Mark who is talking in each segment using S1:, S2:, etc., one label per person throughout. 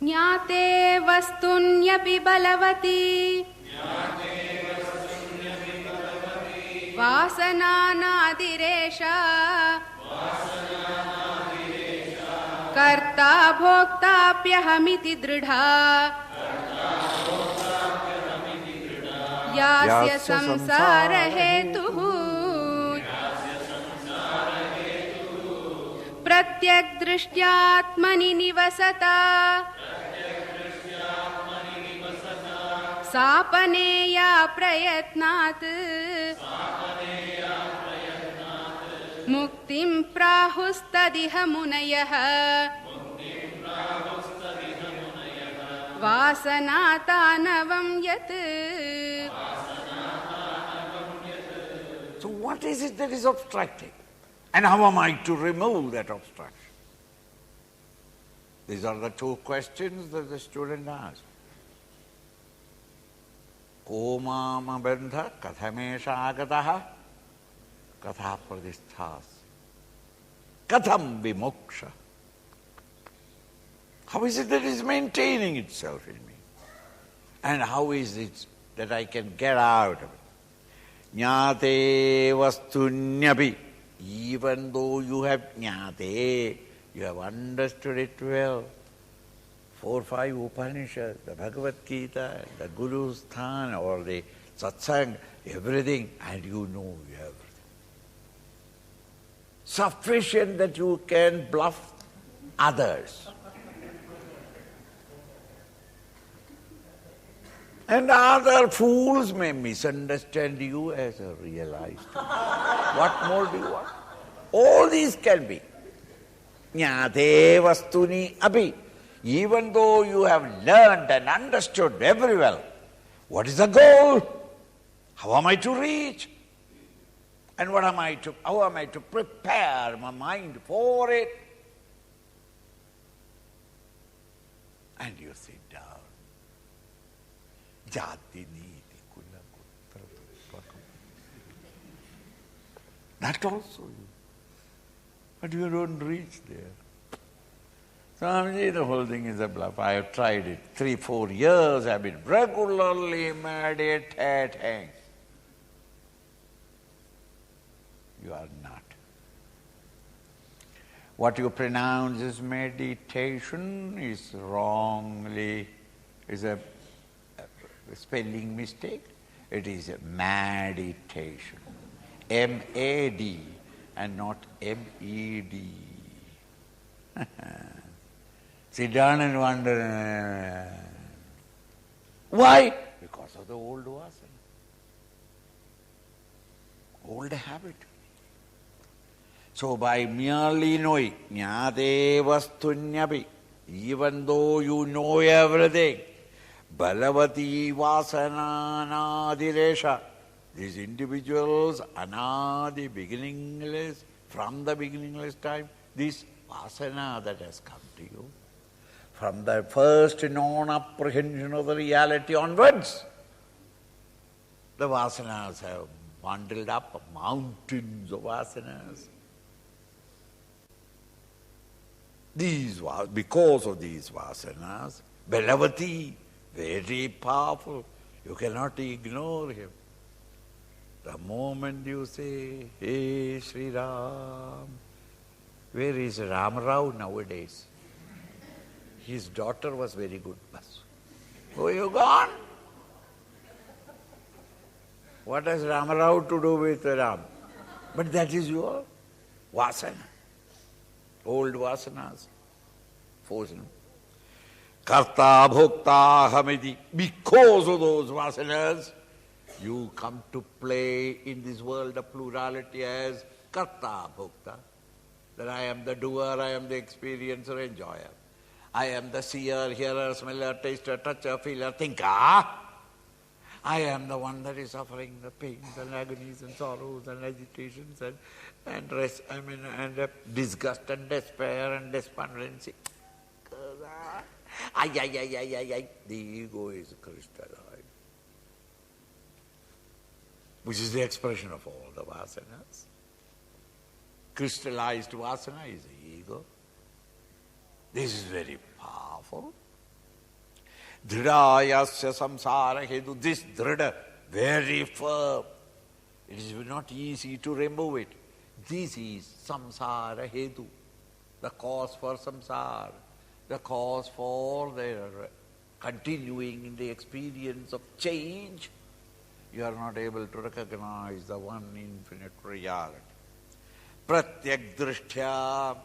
S1: ज्ञाते वस्तुन्यपि बलवती वासनानादिरेषा कर्ता भोक्ताप्यहमिति दृढा यास्य संसारहेतुः प्रत्यग्दृष्ट्यात्मनि निवसता सापनेया प्रयत्नात् मुक्तिं प्राहुस्तदिह मुनयः वासनातानवं यत्.
S2: So what is it that is obstructing? And how am I to remove that obstruction? These are the two questions that the student asked. Ko mama bandha kathamesha agataha katha pradisthas katham vimoksha. How is it that is maintaining itself in me? And how is it that I can get out of it? Jnate vastunyapi. Even though you have jnate, you have understood it well. 4 or 5 Upanishads, the Bhagavad Gita, the Guru's Sthan, or the Satsang, everything, and you know everything. Sufficient that you can bluff others. And other fools may misunderstand you as a realized. What more do you want? All these can be. Jnate vastuni api. Even though you have learned and understood very well, what is the goal? How am I to reach? And how am I to prepare my mind for it? And you sit down. Jati niti kula kutra. That also you. But you don't reach there. Swamiji, the whole thing is a bluff. I have tried it. 3 or 4 years I have been regularly meditating. You are not. What you pronounce as meditation is wrongly, is a spelling mistake. It is a meditation. M-A-D and not M-E-D. Sit down and wonder. Why? Because of the old vasana. Old habit. So by merely knowing, jnate vastunyapi, even though you know everything, balavati vasana anadiresha, these individuals, anadi, beginningless, from the beginningless time, this vasana that has come to you, from the first non-apprehension of the reality onwards, the vasanas have bundled up, mountains of vasanas. Because of these vasanas, Balavati, very powerful, you cannot ignore him. The moment you say, hey Sri Ram, where is Ram Rao nowadays? His daughter was very good. Oh, you gone? What has Ram Rao to do with Ram? But that is your vasana. Old vasanas. Forcing. Karta bhokta hamidi. Because of those vasanas, you come to play in this world of plurality as karta bhokta. That I am the doer, I am the experiencer, enjoyer. I am the seer, hearer, smeller, taster, toucher, feeler, thinker. I am the one that is suffering the pains and agonies and sorrows and agitations and disgust and despair and despondency. The ego is crystallized, which is the expression of all the vasanas. Crystallized vasana is the ego. This is very powerful. Dhridayasya samsara hedu. This dhrida, very firm. It is not easy to remove it. This is samsara hedu, the cause for samsara, the cause for their continuing in the experience of change. You are not able to recognize the one infinite reality. Pratyak drishtya,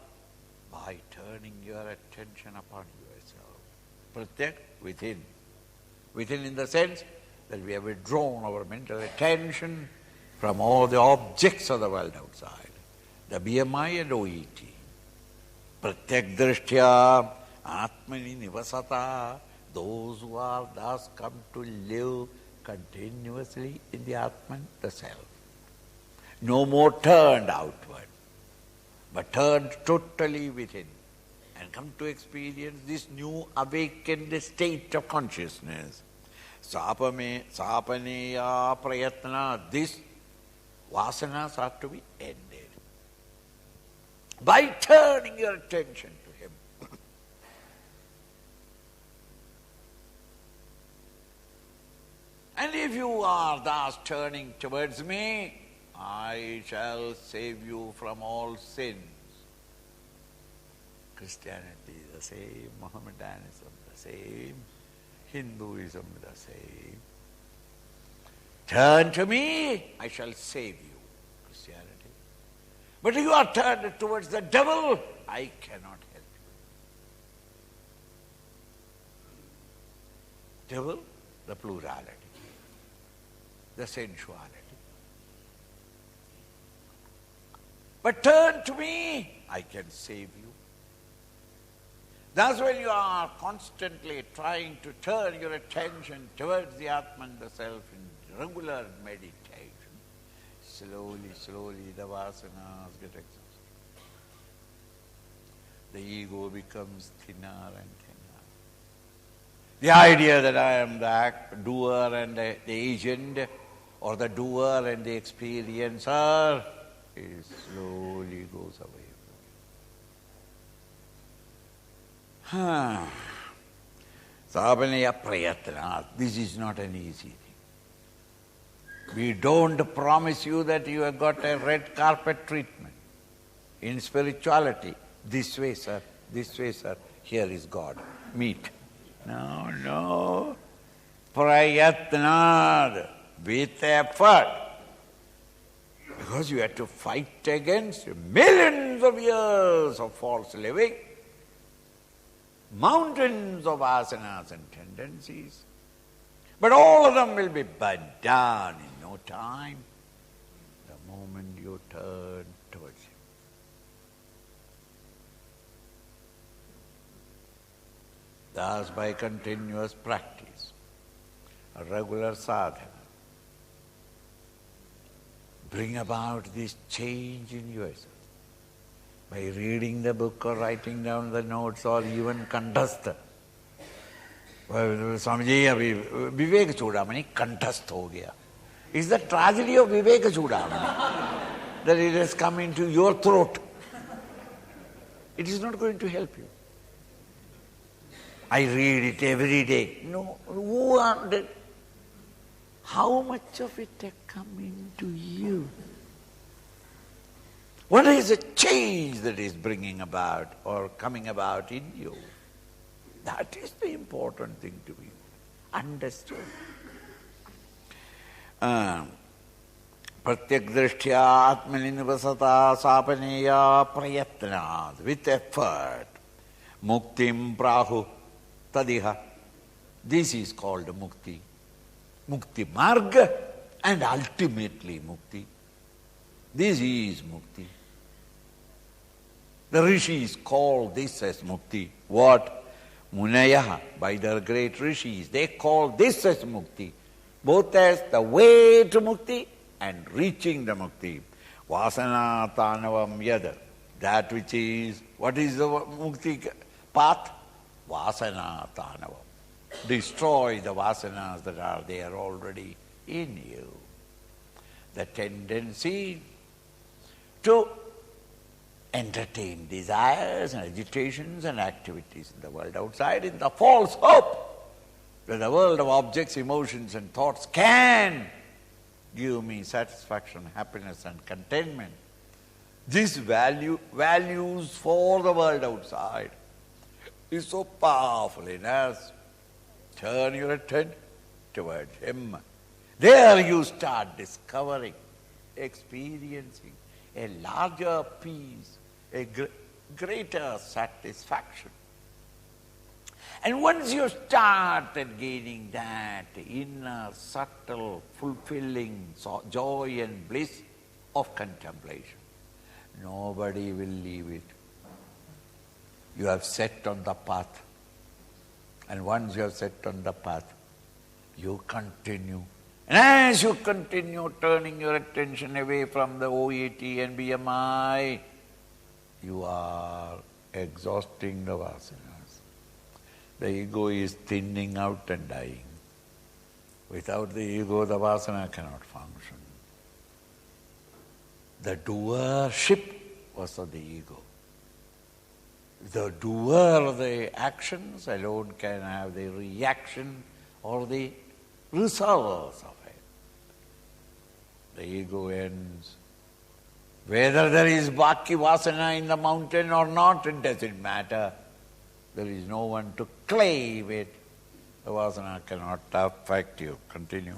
S2: by turning your attention upon yourself. Pratyak, within. Within in the sense that we have withdrawn our mental attention from all the objects of the world outside, the BMI and OET. Pratyak drishtya, atmani nivasata, those who are thus come to live continuously in the Atman, the Self. No more turned outward, but turned totally within and come to experience this new awakened state of consciousness. Sapaneya prayatna, this vasanas are to be ended by turning your attention to Him. And if you are thus turning towards me, I shall save you from all sins. Christianity the same, Mohammedanism the same, Hinduism the same. Turn to me, I shall save you, Christianity. But if you are turned towards the devil, I cannot help you. Devil, the plurality, the sensuality. But turn to me, I can save you. Thus when you are constantly trying to turn your attention towards the Atman, the Self, in regular meditation, slowly, slowly the vasanas get exhausted. The ego becomes thinner and thinner. The idea that I am the doer and the agent, or the doer and the experiencer, it slowly goes away. Sapaneya prayatna. This is not an easy thing. We don't promise you that you have got a red carpet treatment in spirituality. This way, sir. This way, sir. Here is God. Meet. No, no. Prayatna. With effort. Because you have to fight against millions of years of false living, mountains of asanas and tendencies. But all of them will be burnt down in no time, the moment you turn towards Him. Thus, by continuous practice, a regular sadhana, bring about this change in yourself by reading the book or writing down the notes or even कंठस्थ. Swamiji, अभी विवेक चूड़ामणि कंठस्थ हो गया. It's the tragedy of Vivek Chudamani that it has come into your throat. It is not going to help you. I read it every day. No, who are the, how much of it has come into you? What is the change that is bringing about or coming about in you? That is the important thing to be understood. Pratyak drishtya atmani nivasata sapaneya prayatnat, with effort. Muktim prahu tadiha. This is called mukti. Mukti marga and ultimately mukti. This is mukti. The rishis call this as mukti. What? Munayaha, by their great rishis, they call this as mukti. Both as the way to mukti and reaching the mukti. Vasana tanavam yada. That which is, what is the mukti path? Vasana tanavam. Destroy the vasanas that are there already in you. The tendency to entertain desires and agitations and activities in the world outside in the false hope that the world of objects, emotions and thoughts can give me satisfaction, happiness and contentment. These values for the world outside is so powerful in us. Turn your attention towards Him. There you start discovering, experiencing a larger peace, a greater satisfaction. And once you started gaining that inner, subtle, fulfilling joy and bliss of contemplation, nobody will leave it. You have set on the path. And once you have set on the path, you continue. And as you continue turning your attention away from the OAT and BMI, you are exhausting the vasanas. The ego is thinning out and dying. Without the ego, the vasana cannot function. The doership was of the ego. The doer of the actions alone can have the reaction or the results of it. The ego ends. Whether there is Bhakti Vasana in the mountain or not, it doesn't matter. There is no one to claim it. The Vasana cannot affect you. Continue.